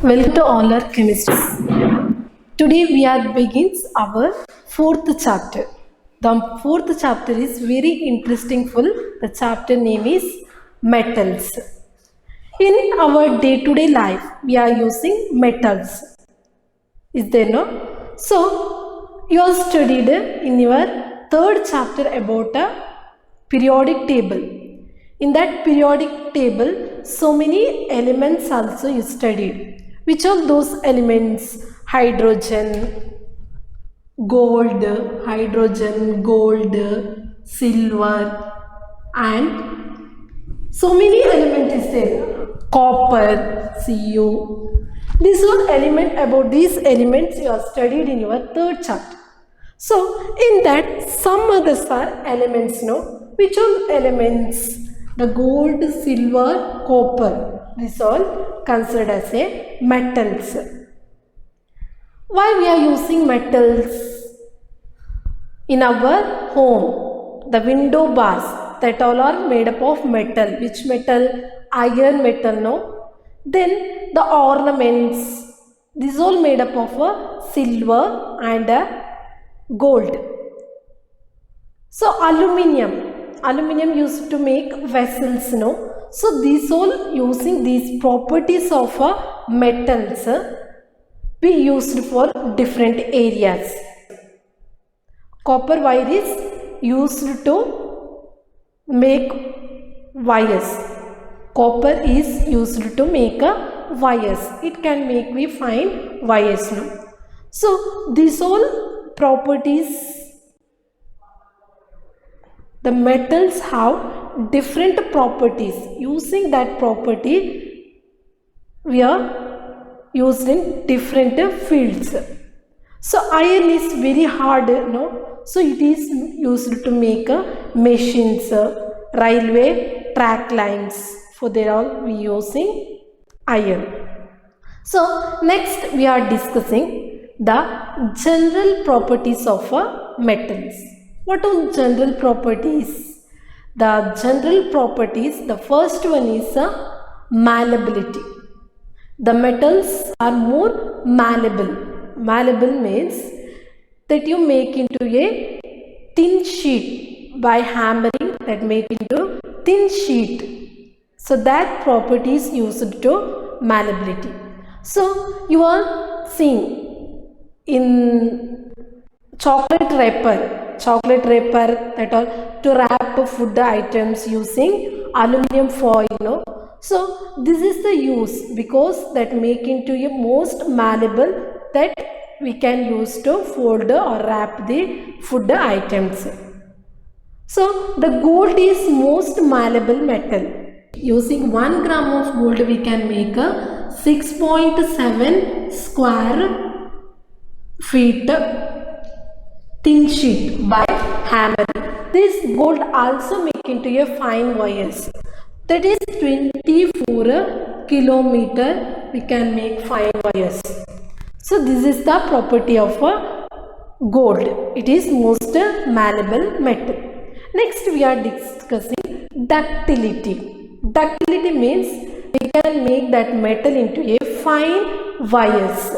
Welcome to all our chemistry. Today we are begins our fourth chapter. The fourth chapter is very interesting. The chapter name is metals. In our day-to-day life, we are using metals. Is there no? So you have studied in your third chapter about a periodic table. In that periodic table, so many elements also you studied. Which of those elements? Hydrogen, gold, silver, and so many elements is there. Copper, Cu. These are about these elements you have studied in your third chapter. So in that some others are elements, no? Which are elements? The gold, silver, copper. These all considered as a metals. Why we are using metals in our home? The window bars, that all are made up of metal. Which metal? Iron metal, no? Then the ornaments, these all made up of silver and gold. So aluminium used to make vessels, no? So these all using these properties of metals be used for different areas. Copper wire is used to make wires. Copper is used to make wires. It can make we fine wires, no? So these all properties, the metals have different properties. Using that property, we are used in different fields. So iron is very hard, no? So it is used to make machines, railway track lines. For they all we using iron. So next we are discussing the general properties of metals. What are general properties? The general properties, the first one is malleability. The metals are more malleable. Malleable means that you make into a thin sheet by hammering, that make into thin sheet. So that property is used to malleability. So you are seeing in chocolate wrapper, that all to wrap food items using aluminum foil, no? So this is the use, because that make into a most malleable, that we can use to fold or wrap the food items. So the gold is most malleable metal. Using 1 gram of gold we can make a 6.7 square feet thin sheet by hammering. This gold also make into a fine wires. That is 24 kilometer we can make fine wires. So this is the property of gold. It is most malleable metal. Next we are discussing ductility. Ductility means we can make that metal into a fine wires.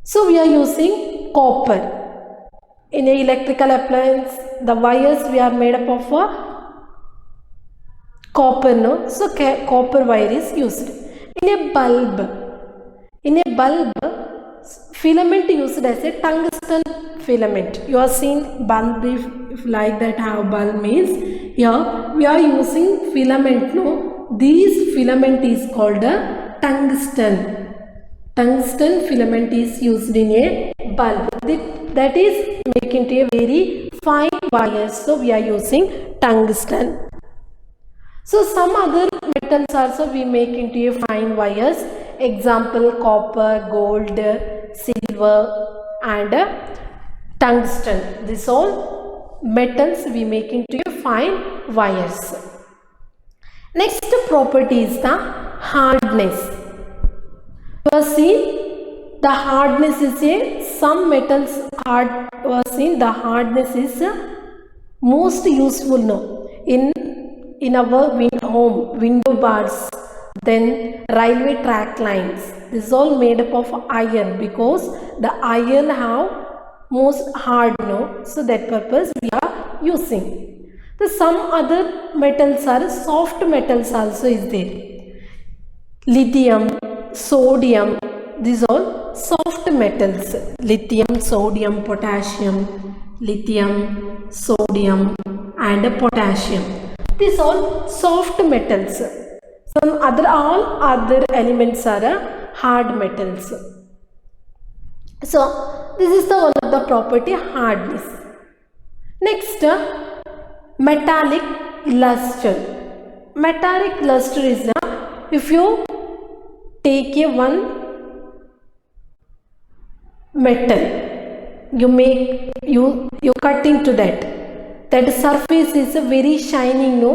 So we are using copper. In an electrical appliance, the wires we are made up of copper, no? So copper wire is used. In a bulb, filament used as a tungsten filament. You are seeing bulb, if like that how bulb means. Here we are using filament, no? This filament is called a tungsten. Tungsten filament is used in a bulb. That is making into a very fine wire. So we are using tungsten. So some other metals also we make into a fine wires. Example, copper, gold, silver and tungsten. These all metals we make into a fine wires. Next property is the hardness. You have seen the hardness is some metals hard. You have seen the hardness is most useful now in our home window bars, then railway track lines. This is all made up of iron because the iron have most hard, no? So that purpose we are using. The some other metals are soft metals also is there. Lithium, sodium, these all soft metals. Lithium, sodium, potassium, lithium, sodium and potassium. These all soft metals. Some all other elements are hard metals. So this is the one of the property hardness. Next, metallic luster. Metallic luster is if you take a one metal, you cut into that surface is very shining, no?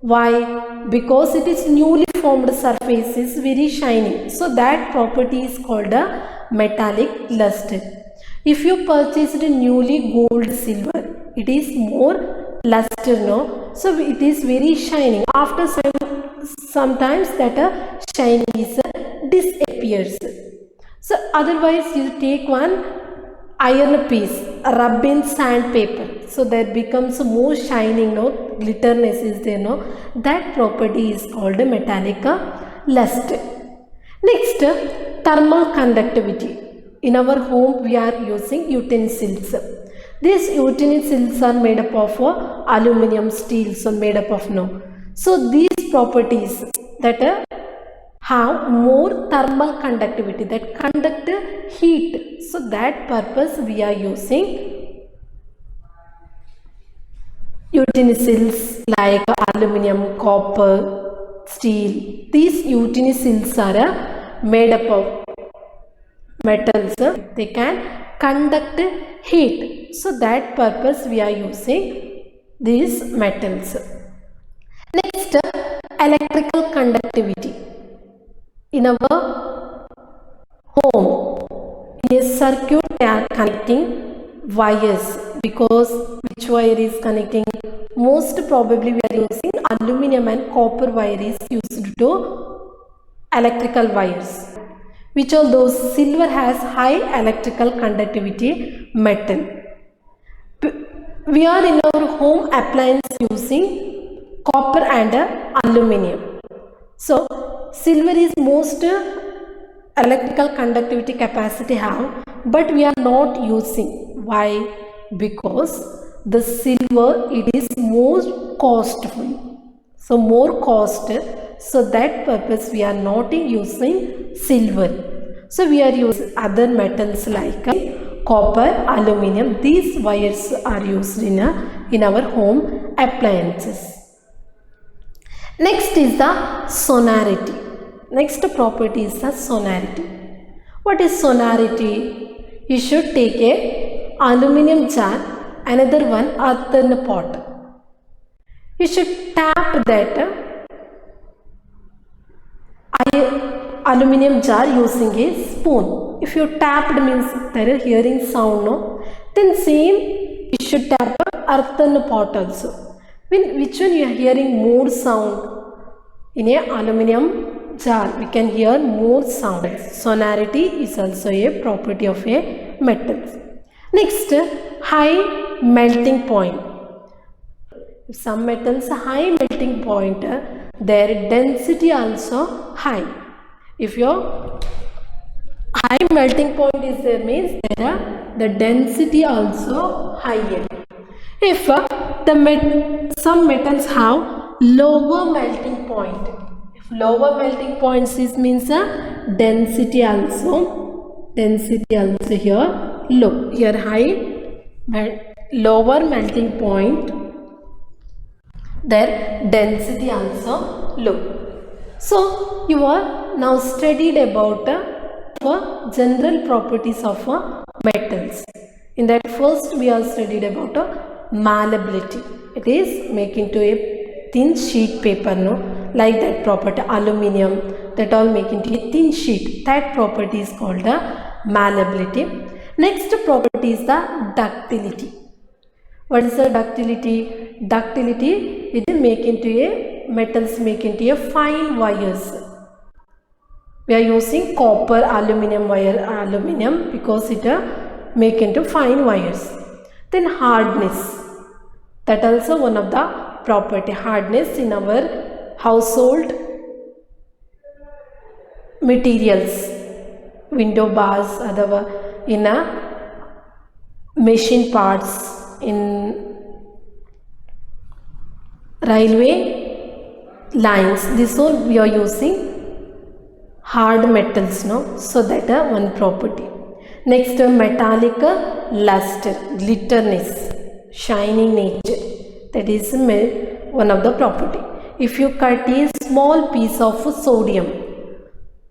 Why? Because it is newly formed surface is very shining. So that property is called a metallic luster. If you purchased newly gold silver, it is more luster, no? So it is very shining. After sometimes that shine is disappears. So otherwise you take one iron piece, rub in sandpaper, so that becomes more shining, no? Glitterness is there, no? That property is called metallic luster. Next, thermal conductivity. In our home we are using utensils. These utensils are made up of aluminum, steel, so made up of, no? So these properties that have more thermal conductivity, that conduct heat. So that purpose we are using utensils like aluminum, copper, steel. These utensils are made up of metals. They can conduct heat. So that purpose we are using these metals. Next, electrical conductivity. In our home, in a circuit they are connecting wires, because which wire is connecting? Most probably we are using aluminum and copper wire is used to electrical wires. Which all those? Silver has high electrical conductivity metal. We are in our home appliance using copper and aluminum. So silver is most electrical conductivity capacity have, but we are not using. Why? Because the silver, it is more costly. So more cost. So that purpose we are not using silver. So we are using other metals like copper, aluminum. These wires are used in our home appliances. Next is the sonority. Next property is the sonority. What is sonority? You should take a aluminum jar, another one earthen pot. You should tap that aluminum jar using a spoon. If you tapped means there is hearing sound, no? Then same you should tap a earthen pot also. Which one you are hearing more sound? In a aluminum jar we can hear more sound. Sonority is also a property of a metal. Next, high melting point. Some metals high melting point, their density also high. If your high melting point is there, means the density also higher. If some metals have lower melting point. If lower melting points is means density also here low. Here high, lower melting point, their density also low. So you are now studied about general properties of metals. In that first we have studied about malleability. It is making to a thin sheet paper, no? Like that property, aluminum, that all make into a thin sheet. That property is called malleability. Next property is the ductility. What is the ductility? Ductility, it is make into a metals make into a fine wires. We are using copper, aluminum wire, aluminum because it make into fine wires. Then hardness, that also one of the property, hardness in our household materials, window bars, अथवा in a machine parts, in railway lines, this all we are using hard metals, no? So that one property. Next, metallic luster, glitterness, shining nature, that is one of the property. If you cut a small piece of sodium,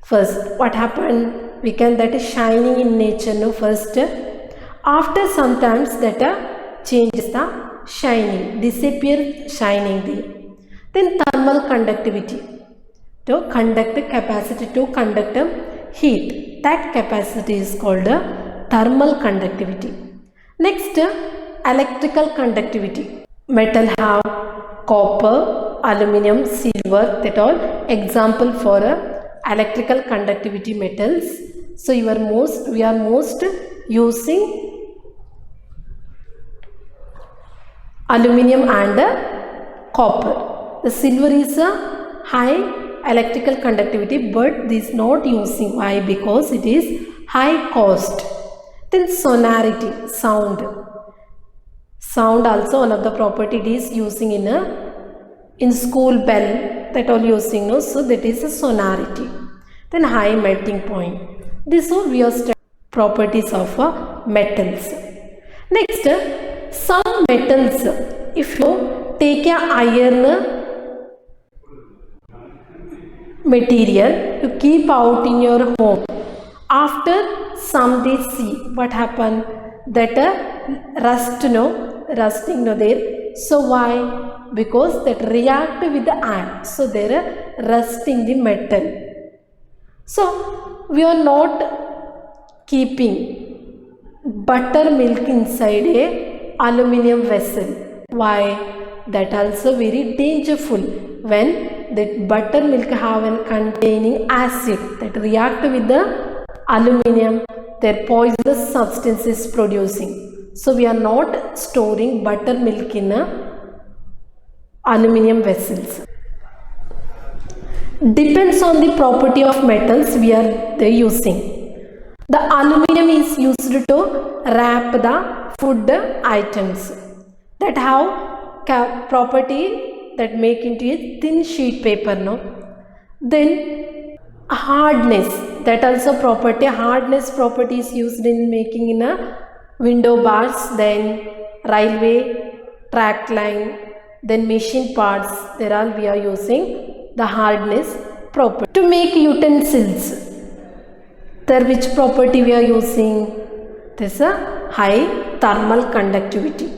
first what happened, we can, that is shining in nature, no? First after sometimes that changes the shining, disappear shining there. Then thermal conductivity, to conduct, capacity to conduct heat, that capacity is called thermal conductivity. Next, electrical conductivity. Metal have copper, aluminum, silver, that all example for electrical conductivity metals. So we are most using aluminum and copper. The silver is a high electrical conductivity, but this not using. Why? Because it is high cost. Then sonority, sound. Sound also one of the property it is using in school bell, that all using, no? So that is a sonority. Then high melting point. This all we are studying properties of metals. Next, some metals, if you take a iron material, you keep out in your home, after some days, see what happened, that rusting no there. So why? Because that react with the iron, so they are rusting the metal. So we are not keeping buttermilk inside a aluminum vessel. Why? That also very dangerous. When that buttermilk have an containing acid that react with the aluminum, their poisonous substance is producing. So we are not storing buttermilk in aluminum vessels. Depends on the property of metals we are using. The aluminum is used to wrap the food items, that have property that make into a thin sheet paper, no? Then hardness, that also property, hardness property is used in making in a window bars, then railway track line, then machine parts, there all we are using the hardness property. To make utensils, there which property we are using? This is a high thermal conductivity.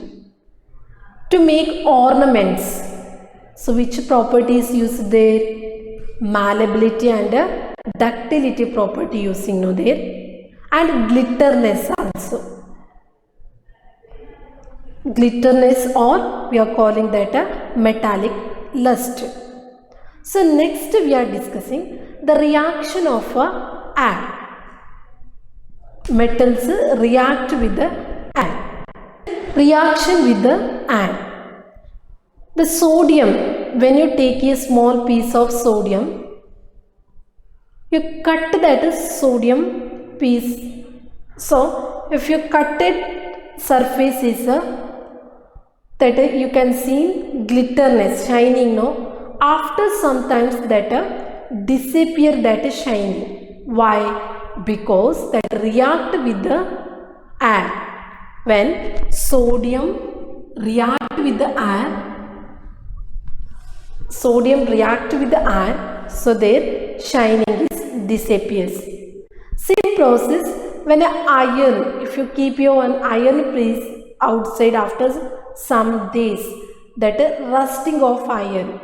To make ornaments, so which property is used there? Malleability and ductility property using, no, there. And glitterness also. Glitterness, or we are calling that a metallic luster. So next we are discussing the reaction of air. Metals react with the air. Reaction with the air. The sodium, when you take a small piece of sodium, you cut that sodium piece. So if you cut it, surface is that you can see glitterness, shining, no? After sometimes that disappear, that shining. Why? Because that react with the air. When sodium react with the air, sodium react with the air, so their shining is disappears. Same process when an iron, if you keep your iron piece outside after some days, that rusting of iron.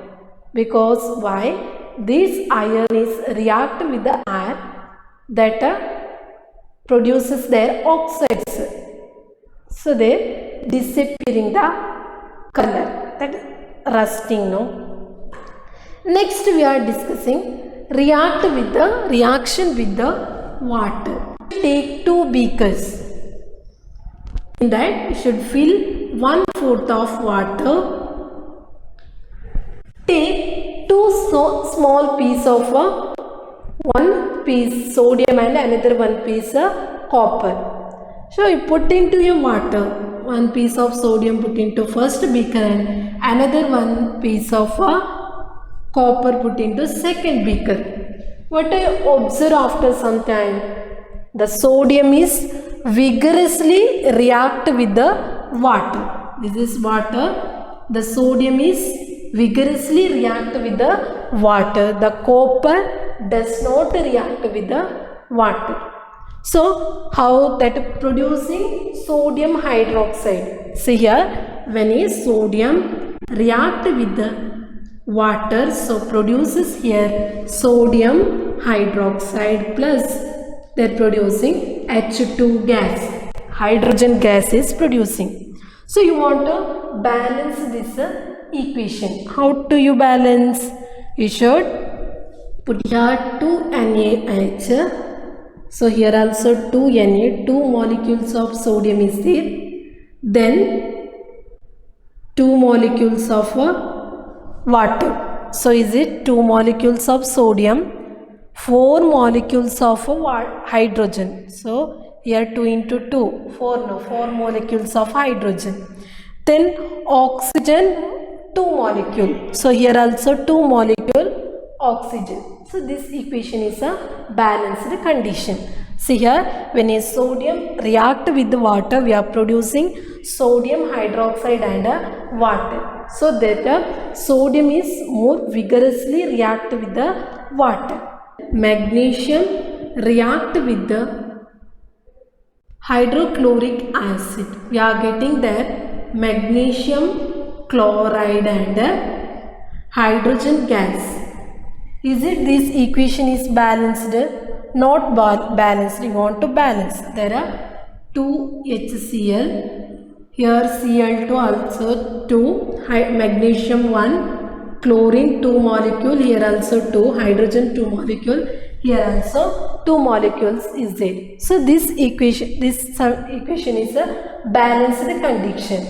Because why? This iron is react with the air, that produces their oxides, so they disappearing the color, that rusting, no? Next we are discussing react with the reaction with the water. Take 2 beakers. In that you should fill 1/4 of water. Take 2 small piece of one piece sodium and another 1 piece copper. So you put into your water 1 piece of sodium, put into first beaker, and another 1 piece of copper put into second beaker. What I observe after some time, the sodium is vigorously react with the water. This is water. The sodium is vigorously react with the water. The copper does not react with the water. So how that producing sodium hydroxide? See here, when a sodium react with the water, so produces here sodium hydroxide plus they're producing H2 gas. Hydrogen gas is producing. So you want to balance this equation. How do you balance? You should put here 2 NaH. So here also 2 Na, 2 molecules of sodium is there. Then 2 molecules of water. So is it 2 molecules of sodium, 4 molecules of hydrogen. So here 2 into 2, 4 molecules of hydrogen. Then oxygen 2 molecule. So here also 2 molecule oxygen. So this equation is a balanced condition. See here, when a sodium react with the water, we are producing sodium hydroxide and water. So that sodium is more vigorously react with the water. Magnesium react with the hydrochloric acid. We are getting that magnesium chloride and hydrogen gas. Is it this equation is balanced? Not balanced. You want to balance. There are 2 HCl. Here Cl2 also 2. Magnesium 1. Chlorine 2 molecule. Here also 2. Hydrogen 2 molecule. Here also 2 molecules is there. So this equation is a balanced condition.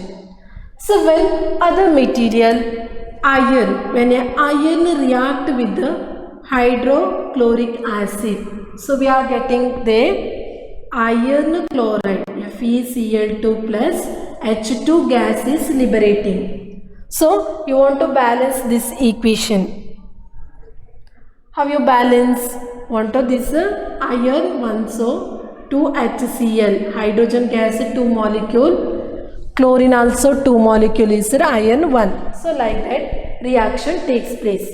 So when other material, iron, when a iron react with the hydrochloric acid, so we are getting the iron chloride, FeCl2 plus H2 gas is liberating. So you want to balance this equation. How you balance? Want to this iron 1, so 2 HCl, hydrogen gas 2 molecule, chlorine also 2 molecule is iron 1. So like that reaction takes place.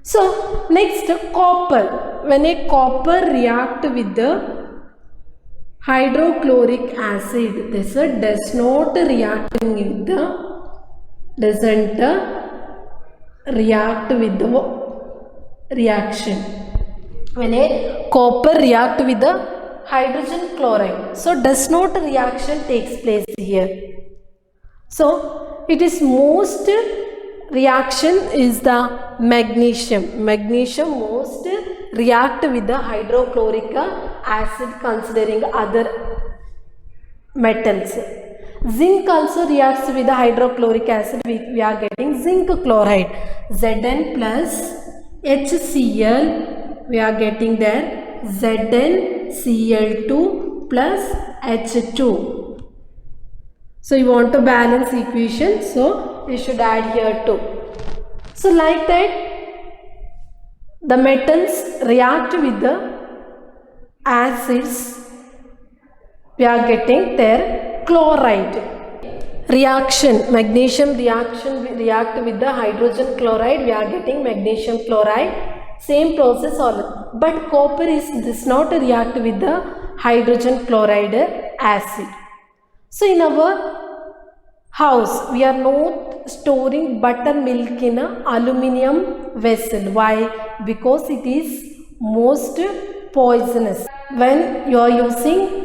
So next, copper. When a copper react with the hydrochloric acid, this does not reacting with the doesn't react with the reaction. When a copper react with the hydrogen chloride, so does not reaction takes place here. So it is most reaction is the magnesium. Magnesium most react with the hydrochloric acid considering other metals. Zinc also reacts with the hydrochloric acid. We are getting zinc chloride. Zn plus HCl. We are getting there ZnCl2 plus H2. So you want to balance equation, so you should add here too. So like that the metals react with the acids. We are getting their chloride. Reaction, magnesium react with the hydrogen chloride. We are getting magnesium chloride. Same process all. But copper does not react with the hydrogen chloride acid. So in our house, we are not storing buttermilk in an aluminum vessel. Why? Because it is most poisonous. When you are using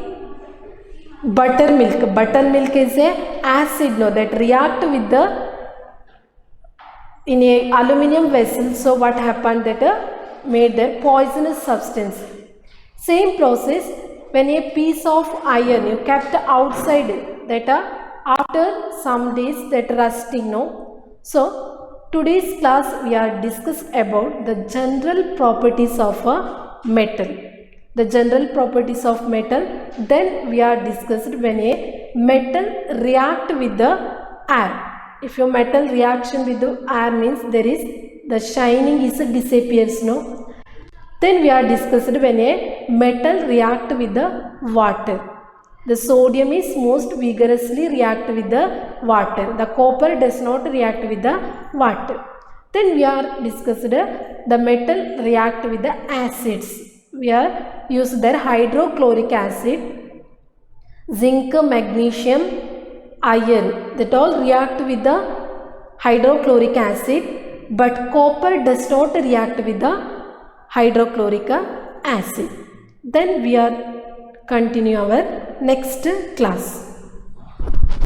buttermilk is a acid, no, that react with the in a aluminum vessel. So what happened that made their poisonous substance. Same process when a piece of iron you kept outside that after some days that rusting, no. So today's class we are discuss about the general properties of a metal. The general properties of metal. Then we are discussed when a metal react with the air. If your metal reaction with the air means there is the shining is disappears, no. Then we are discussed when a metal react with the water. The sodium is most vigorously react with the water. The copper does not react with the water. Then we are discussed the metal react with the acids. We are used their hydrochloric acid, zinc, magnesium, iron, that all react with the hydrochloric acid, but copper does not react with the hydrochloric acid. Then we are continue our next class.